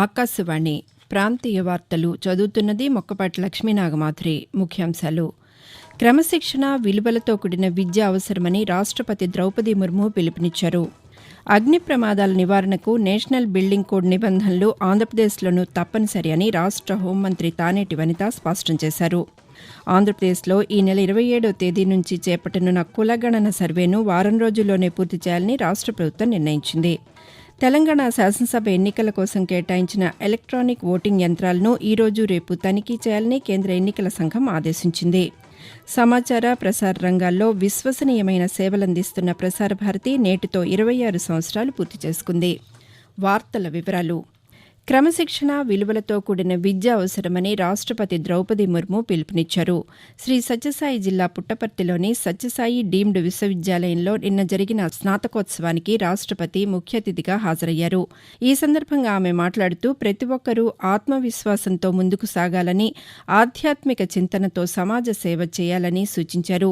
ఆకాశవాణి ప్రాంతీయ వార్తలు చదువుతున్నది మొక్కపాటి లక్ష్మీనాగమాధురి. ముఖ్యాంశాలు: క్రమశిక్షణ, విలువలతో కూడిన విద్య అవసరమని రాష్టపతి ద్రౌపది ముర్ము పిలుపునిచ్చారు. అగ్ని ప్రమాదాల నివారణకు నేషనల్ బిల్డింగ్ కోడ్ నిబంధనలు ఆంధ్రప్రదేశ్లోనూ తప్పనిసరి అని రాష్ట హోంమంత్రి తానేటి వనిత స్పష్టం చేశారు. ఆంధ్రప్రదేశ్లో ఈ నెల 27వ తేదీ నుంచి చేపట్టనున్న కులగణన సర్వేను వారం రోజుల్లోనే పూర్తి చేయాలని రాష్ట ప్రభుత్వం నిర్ణయించింది. తెలంగాణ శాసనసభ ఎన్నికల కోసం కేటాయించిన ఎలక్ట్రానిక్ ఓటింగ్ యంత్రాలను ఈరోజు రేపు తనిఖీ చేయాలని కేంద్ర ఎన్నికల సంఘం ఆదేశించింది. సమాచార, ప్రసార రంగాల్లో విశ్వసనీయమైన సేవలందిస్తున్న ప్రసార భారతి నేటితో 26 సంవత్సరాలు పూర్తి చేసుకుంది. వార్తల వివరాలు: క్రమశిక్షణ, విలువలతో కూడిన విద్య అవసరమని రాష్టపతి ద్రౌపది ముర్ము పిలుపునిచ్చారు. శ్రీ సత్యసాయి జిల్లా పుట్టపర్తిలోని సత్యసాయి డీమ్డ్ విశ్వవిద్యాలయంలో నిన్న జరిగిన స్నాతకోత్సవానికి రాష్టపతి ముఖ్య అతిథిగా హాజరయ్యారు. ఈ సందర్భంగా ఆమె మాట్లాడుతూ ప్రతి ఒక్కరూ ఆత్మవిశ్వాసంతో ముందుకు సాగాలని, ఆధ్యాత్మిక చింతనతో సమాజ సేవ చేయాలని సూచించారు.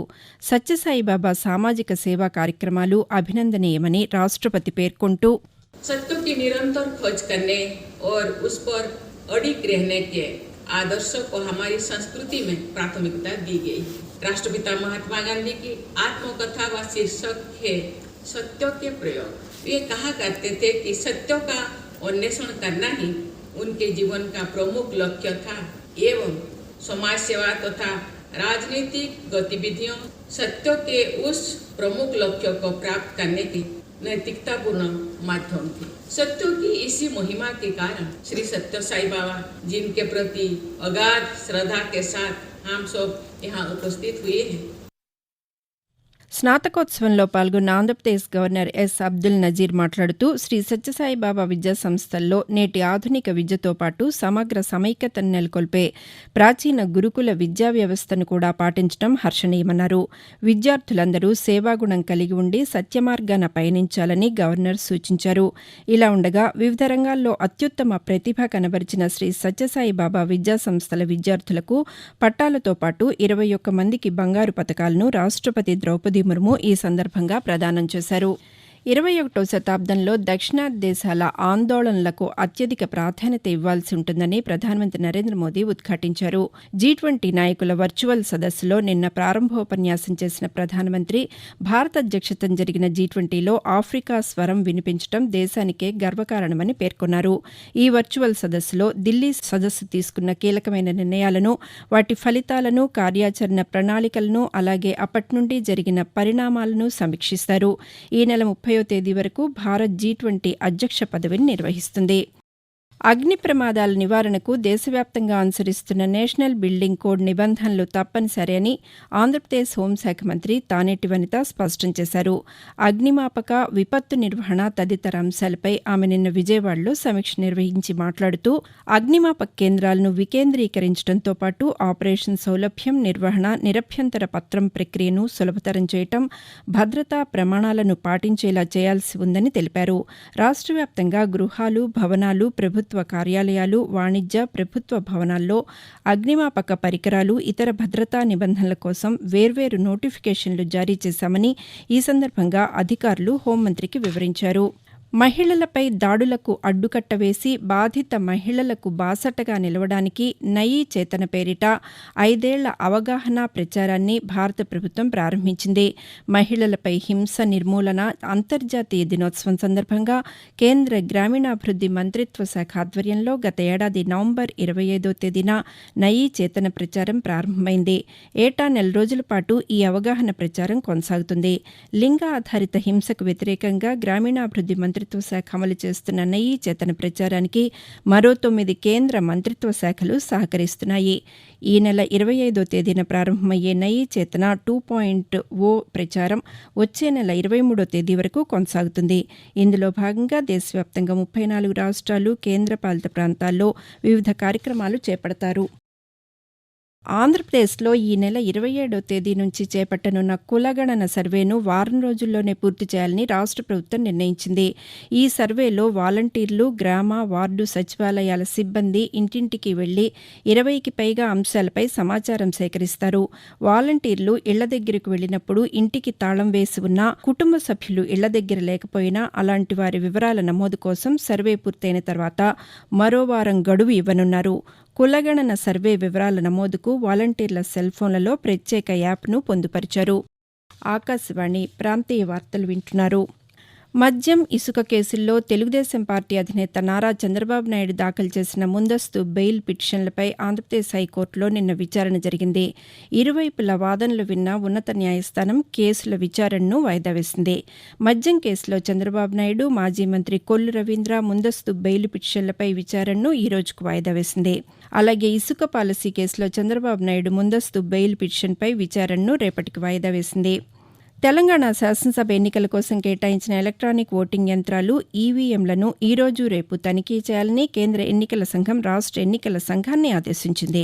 సత్యసాయిబాబా సామాజిక సేవా కార్యక్రమాలు అభినందనీయమని రాష్టపతి పేర్కొంటూ, सत्य की निरंतर खोज करने और उस पर अडिग रहने के आदर्शों को हमारी संस्कृति में प्राथमिकता दी गई है। राष्ट्रपिता महात्मा गांधी की आत्मकथा व शीर्षक है सत्यों के प्रयोग। वे कहा करते थे कि सत्यों का अन्वेषण करना ही उनके जीवन का प्रमुख लक्ष्य था एवं समाज सेवा तथा राजनीतिक गतिविधियों सत्यों के उस प्रमुख लक्ष्य को प्राप्त करने की नैतिकतापूर्ण माध्यम थी। सत्यों की इसी महिमा के कारण श्री सत्य साई बाबा जिनके प्रति अगाध श्रद्धा के साथ हम सब यहाँ उपस्थित हुए हैं। స్నాతకోత్సవంలో పాల్గొన్న ఆంధ్రప్రదేశ్ గవర్నర్ ఎస్ అబ్దుల్ నజీర్ మాట్లాడుతూ, శ్రీ సత్యసాయిబాబా విద్యా సంస్థల్లో నేటి ఆధునిక విద్యతో పాటు సమగ్ర సమైక్యతను నెలకొల్పే ప్రాచీన గురుకుల విద్యా వ్యవస్థను కూడా పాటించడం హర్షణీయమన్నారు. విద్యార్థులందరూ సేవాగుణం కలిగి ఉండి సత్యమార్గాన పయనించాలని గవర్నర్ సూచించారు. ఇలా ఉండగా వివిధ రంగాల్లో అత్యుత్తమ ప్రతిభ కనబరిచిన శ్రీ సత్యసాయిబాబా విద్యా సంస్థల విద్యార్థులకు పట్టాలతో పాటు 21 మందికి బంగారు పతకాలను రాష్టపతి ద్రౌపది ముర్ము ఈ సందర్భంగా ప్రదానం చేశారు. 21వ శతాబ్దంలో దక్షిణాది దేశాల ఆందోళనలకు అత్యధిక ప్రాధాన్యత ఇవ్వాల్సి ఉంటుందని ప్రధానమంత్రి నరేంద్ర మోదీ ఉద్ఘాటించారు. G20 నాయకుల వర్చువల్ సదస్సులో నిన్న ప్రారంభోపన్యాసం చేసిన ప్రధానమంత్రి, భారత అధ్యక్షతన జరిగిన G20లో ఆఫ్రికా స్వరం వినిపించడం దేశానికే గర్వకారణమని పేర్కొన్నారు. ఈ వర్చువల్ సదస్సులో ఢిల్లీ సదస్సు తీసుకున్న కీలకమైన నిర్ణయాలను, వాటి ఫలితాలను, కార్యాచరణ ప్రణాళికలను, అలాగే అప్పటి నుండి జరిగిన పరిణామాలను సమీక్షిస్తారు. ఈ నెల 30వ తేదీ వరకు భారత్ G20 అధ్యక్ష పదవిని నిర్వహిస్తుంది. అగ్ని ప్రమాదాల నివారణకు దేశవ్యాప్తంగా అనుసరిస్తున్న నేషనల్ బిల్డింగ్ కోడ్ నిబంధనలు తప్పనిసరి అని ఆంధ్రప్రదేశ్ హోంశాఖ మంత్రి తానేటి వనిత స్పష్టం చేశారు. అగ్నిమాపక, విపత్తు నిర్వహణ తదితర అంశాలపై ఆమె నిన్న విజయవాడలో సమీక్ష నిర్వహించి మాట్లాడుతూ, అగ్నిమాపక కేంద్రాలను వికేంద్రీకరించడంతో పాటు ఆపరేషన్ సౌలభ్యం, నిర్వహణ, నిరభ్యంతర పత్రం ప్రక్రియను సులభతరం చేయటం, భద్రతా ప్రమాణాలను పాటించేలా చేయాల్సి ఉందని తెలిపారు. రాష్ట్ర వ్యాప్తంగా గృహాలు, భవనాలు, ప్రభుత్వ కార్యాలయాలు, వాణిజ్య, ప్రభుత్వ భవనాల్లో అగ్నిమాపక పరికరాలు, ఇతర భద్రతా నిబంధనల కోసం వేర్వేరు నోటిఫికేషన్లు జారీ చేశామని ఈ సందర్భంగా అధికారులు హోంమంత్రికి వివరించారు. మహిళలపై దాడులకు అడ్డుకట్ట వేసి బాధిత మహిళలకు బాసటగా నిలవడానికి నయీ చేతన పేరిట 5 ఏళ్ల అవగాహన ప్రచారాన్ని భారత ప్రభుత్వం ప్రారంభించింది. మహిళలపై హింస నిర్మూలన అంతర్జాతీయ దినోత్సవం సందర్భంగా కేంద్ర గ్రామీణాభివృద్ది మంత్రిత్వ శాఖ ఆధ్వర్యంలో గత ఏడాది నవంబర్ 25వ తేదీన నయీ చేతన ప్రచారం ప్రారంభమైంది. ఏటా నెల రోజుల పాటు ఈ అవగాహన ప్రచారం కొనసాగుతుంది. లింగ ఆధారిత హింసకు వ్యతిరేకంగా గ్రామీణాభివృద్ది మంత్రిత్వ శాఖ అమలు చేస్తున్న నయీ చేతన ప్రచారానికి మరో 9 కేంద్ర మంత్రిత్వ శాఖలు సహకరిస్తున్నాయి. ఈ నెల 25వ తేదీన ప్రారంభమయ్యే నయీ చేతన 2.0 ప్రచారం వచ్చే నెల 23వ తేదీ వరకు కొనసాగుతుంది. ఇందులో భాగంగా దేశవ్యాప్తంగా 34 రాష్ట్రాలు, కేంద్రపాలిత ప్రాంతాల్లో వివిధ కార్యక్రమాలు చేపడతారు. ఆంధ్రప్రదేశ్లో ఈ నెల 27వ తేదీ నుంచి చేపట్టనున్న కులగణన సర్వేను వారం రోజుల్లోనే పూర్తి చేయాలని రాష్ట్ర ప్రభుత్వం నిర్ణయించింది. ఈ సర్వేలో వాలంటీర్లు, గ్రామ, వార్డు సచివాలయాల సిబ్బంది ఇంటింటికి వెళ్లి 20కి పైగా అంశాలపై సమాచారం సేకరిస్తారు. వాలంటీర్లు ఇళ్ల దగ్గరకు వెళ్లినప్పుడు ఇంటికి తాళం వేసి ఉన్నా, కుటుంబ సభ్యులు ఇళ్ల దగ్గర లేకపోయినా అలాంటి వారి వివరాల నమోదు కోసం సర్వే పూర్తయిన తర్వాత మరో వారం గడువు ఇవ్వనున్నారు. కులగణన సర్వే వివరాల నమోదుకు వాలంటీర్ల సెల్ఫోన్లలో ప్రత్యేక యాప్ను పొందుపరిచారు. ఆకాశవాణి ప్రాంతీయ వార్తలు వింటున్నారు. మద్యం, ఇసుక కేసుల్లో తెలుగుదేశం పార్టీ అధినేత నారా చంద్రబాబు నాయుడు దాఖలు చేసిన ముందస్తు బెయిల్ పిటిషన్లపై ఆంధ్రప్రదేశ్ హైకోర్టులో నిన్న విచారణ జరిగింది. ఇరువైపుల వాదనలు విన్న ఉన్నత న్యాయస్థానం కేసుల విచారణను వాయిదా వేసింది. మద్యం కేసులో చంద్రబాబు నాయుడు, మాజీ మంత్రి కొల్లు రవీంద్ర ముందస్తు బెయిల్ పిటిషన్లపై విచారణను ఈ రోజుకు వాయిదా వేసింది. అలాగే ఇసుక పాలసీ కేసులో చంద్రబాబు నాయుడు ముందస్తు బెయిల్ పిటిషన్పై విచారణను రేపటికి వాయిదా వేసింది. తెలంగాణ శాసనసభ ఎన్నికల కోసం కేటాయించిన ఎలక్ట్రానిక్ ఓటింగ్ యంత్రాలు ఈవీఎంలను ఈ రోజు, రేపు తనిఖీ చేయాలని కేంద్ర ఎన్నికల సంఘం రాష్ట్ర ఎన్నికల సంఘాన్ని ఆదేశించింది.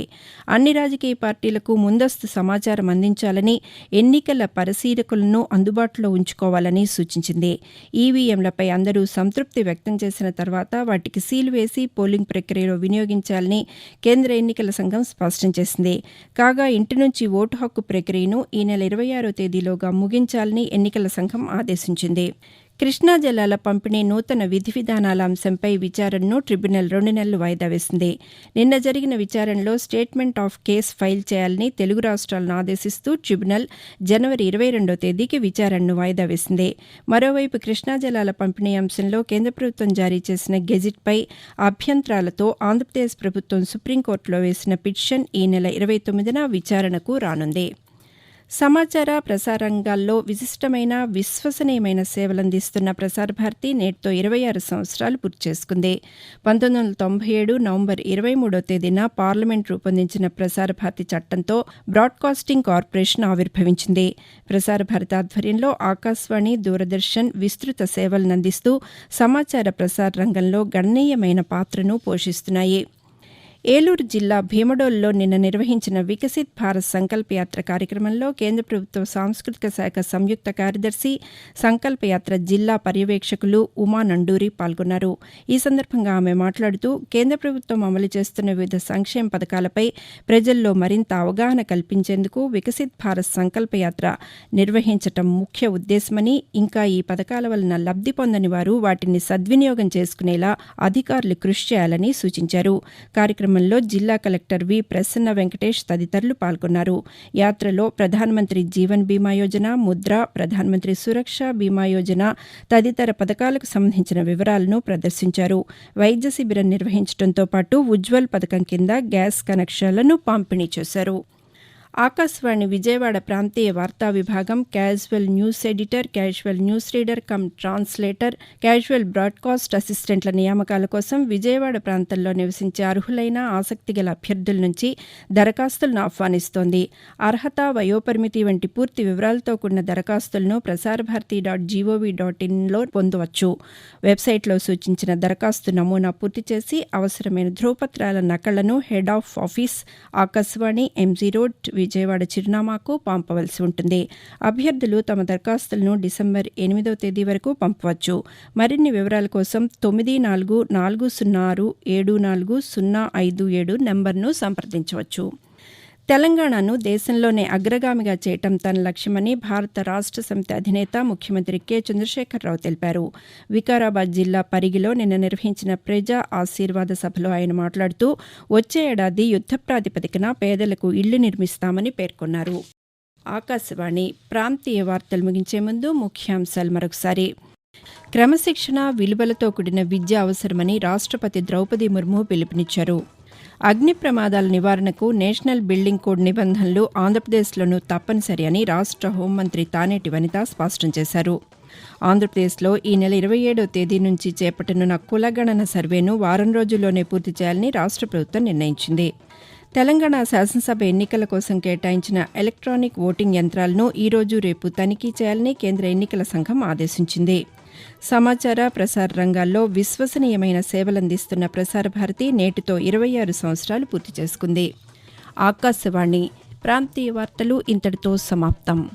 అన్ని రాజకీయ పార్టీలకు ముందస్తు సమాచారం అందించాలని, ఎన్నికల పరిశీలకులను అందుబాటులో ఉంచుకోవాలని సూచించింది. ఈవీఎంలపై అందరూ సంతృప్తి వ్యక్తం చేసిన తర్వాత వాటికి సీలు వేసి పోలింగ్ ప్రక్రియలో వినియోగించాలని కేంద్ర ఎన్నికల సంఘం స్పష్టం చేసింది. కాగా ఇంటి నుంచి ఓటు హక్కు ప్రక్రియను ఈ నెల 26వ తేదీలోగా ముగించాలని ఎన్నికల సంఘం ఆదేశించింది. కృష్ణా జలాల పంపిణీ నూతన విధి విధానాల అంశంపై విచారణను ట్రిబ్యునల్ 2 నెలలు వాయిదా వేసింది. నిన్న జరిగిన విచారణలో స్టేట్మెంట్ ఆఫ్ కేస్ ఫైల్ చేయాలని తెలుగు రాష్ట్రాలను ఆదేశిస్తూ ట్రిబ్యునల్ జనవరి 22వ తేదీకి విచారణను వాయిదా వేసింది. మరోవైపు కృష్ణా జలాల పంపిణీ అంశంలో కేంద్ర ప్రభుత్వం జారీ చేసిన గెజిట్పై అభ్యంతరాలతో ఆంధ్రప్రదేశ్ ప్రభుత్వం సుప్రీంకోర్టులో వేసిన పిటిషన్ ఈ నెల 29న విచారణకు రానుంది. సమాచార ప్రసార రంగాల్లో విశిష్టమైన, విశ్వసనీయమైన సేవలందిస్తున్న ప్రసార భారతి నేటితో 26 సంవత్సరాలు పూర్తి చేసుకుంది. 1997 నవంబర్ 23వ తేదీన పార్లమెంట్ రూపొందించిన ప్రసార భారతి చట్టంతో బ్రాడ్కాస్టింగ్ కార్పొరేషన్ ఆవిర్భవించింది. ప్రసార భారతి ఆధ్వర్యంలో ఆకాశవాణి, దూరదర్శన్ విస్తృత సేవలనందిస్తూ సమాచార ప్రసార రంగంలో గణనీయమైన పాత్రను పోషిస్తున్నాయి. ఏలూరు జిల్లా భీమడోలులో నిన్న నిర్వహించిన వికసిత్ భారత్ సంకల్ప యాత్ర కార్యక్రమంలో కేంద్ర ప్రభుత్వ సాంస్కృతిక శాఖ సంయుక్త కార్యదర్శి, సంకల్ప యాత్ర జిల్లా పర్యవేక్షకులు ఉమా నండూరి పాల్గొన్నారు. ఈ సందర్భంగా ఆమె మాట్లాడుతూ కేంద్ర ప్రభుత్వం అమలు చేస్తున్న వివిధ సంక్షేమ పథకాలపై ప్రజల్లో మరింత అవగాహన కల్పించేందుకు వికసిత్ భారత్ సంకల్ప యాత్ర నిర్వహించటం ముఖ్య ఉద్దేశమని, ఇంకా ఈ పథకాల వలన లబ్ధి పొందని వారు వాటిని సద్వినియోగం చేసుకునేలా అధికారులు కృషి చేయాలని సూచించారు. కార్యక్రమంలో జిల్లా కలెక్టర్ వి ప్రసన్న వెంకటేష్ తదితరులు పాల్గొన్నారు. యాత్రలో ప్రధానమంత్రి జీవన్ బీమా యోజన, ముద్ర, ప్రధానమంత్రి సురక్ష బీమా యోజన తదితర పథకాలకు సంబంధించిన వివరాలను ప్రదర్శించారు. వైద్య శిబిరం నిర్వహించడంతో పాటు ఉజ్వల్ పథకం కింద గ్యాస్ కనెక్షన్లను పంపిణీ చేశారు. ఆకాశవాణి విజయవాడ ప్రాంతీయ వార్తా విభాగం casual news editor, casual news reader cum translator, casual broadcast అసిస్టెంట్ల నియామకాల కోసం విజయవాడ ప్రాంతంలో నివసించే అర్హులైన ఆసక్తిగల అభ్యర్థుల నుంచి దరఖాస్తులను ఆహ్వానిస్తోంది. అర్హత, వయోపరిమితి వంటి పూర్తి వివరాలతో కూడిన దరఖాస్తులను ప్రసారభారతి.gov.inలో పొందవచ్చు. వెబ్సైట్లో సూచించిన దరఖాస్తు నమూనా పూర్తి చేసి అవసరమైన ధృవపత్రాల నకళ్లను head of office, Akashvani, MG road, Vijayawada చిరునామాకు పంపవలసి ఉంటుంది. అభ్యర్థులు తమ దరఖాస్తులను డిసెంబర్ 8వ తేదీ వరకు పంపవచ్చు. మరిన్ని వివరాల కోసం 9446740057 నంబర్ను సంప్రదించవచ్చు. తెలంగాణను దేశంలోనే అగ్రగామిగా చేయటం తన లక్ష్యమని భారత రాష్ట్ర సమితి అధినేత, ముఖ్యమంత్రి కె. చంద్రశేఖరరావు తెలిపారు. వికారాబాద్ జిల్లా పరిగిలో నిన్న నిర్వహించిన ప్రజా ఆశీర్వాద సభలో ఆయన మాట్లాడుతూ వచ్చే ఏడాది యుద్ధ ప్రాతిపదికన పేదలకు ఇళ్లు నిర్మిస్తామని పేర్కొన్నారు. ఆకాశవాణి ప్రాంతీయ వార్తలు ముగించే ముందు ముఖ్యాంశాలు మరొకసారి. క్రమశిక్షణ, విలువలతో కూడిన విద్య అవసరమని రాష్ట్రపతి ద్రౌపది ముర్ము పిలుపునిచ్చారు. అగ్ని ప్రమాదాల నివారణకు నేషనల్ బిల్డింగ్ కోడ్ నిబంధనలు ఆంధ్రప్రదేశ్లోనూ తప్పనిసరి అని రాష్ట్ర హోంమంత్రి తానేటి వనిత స్పష్టం చేశారు. ఆంధ్రప్రదేశ్లో ఈ నెల 27వ తేదీ నుంచి చేపట్టనున్న కులగణన సర్వేను వారం రోజుల్లోనే పూర్తి చేయాలని రాష్ట్ర ప్రభుత్వం నిర్ణయించింది. తెలంగాణ శాసనసభ ఎన్నికల కోసం కేటాయించిన ఎలక్ట్రానిక్ ఓటింగ్ యంత్రాలను ఈ రోజు, రేపు తనిఖీ చేయాలని కేంద్ర ఎన్నికల సంఘం ఆదేశించింది. సమాచార ప్రసార రంగాల్లో విశ్వసనీయమైన సేవలందిస్తున్న ప్రసార భారతి నేటితో 26 సంవత్సరాలు పూర్తి చేసుకుంది. ఆకాశవాణి ప్రాంతీయ వార్తలు ఇంతటితో సమాప్తం.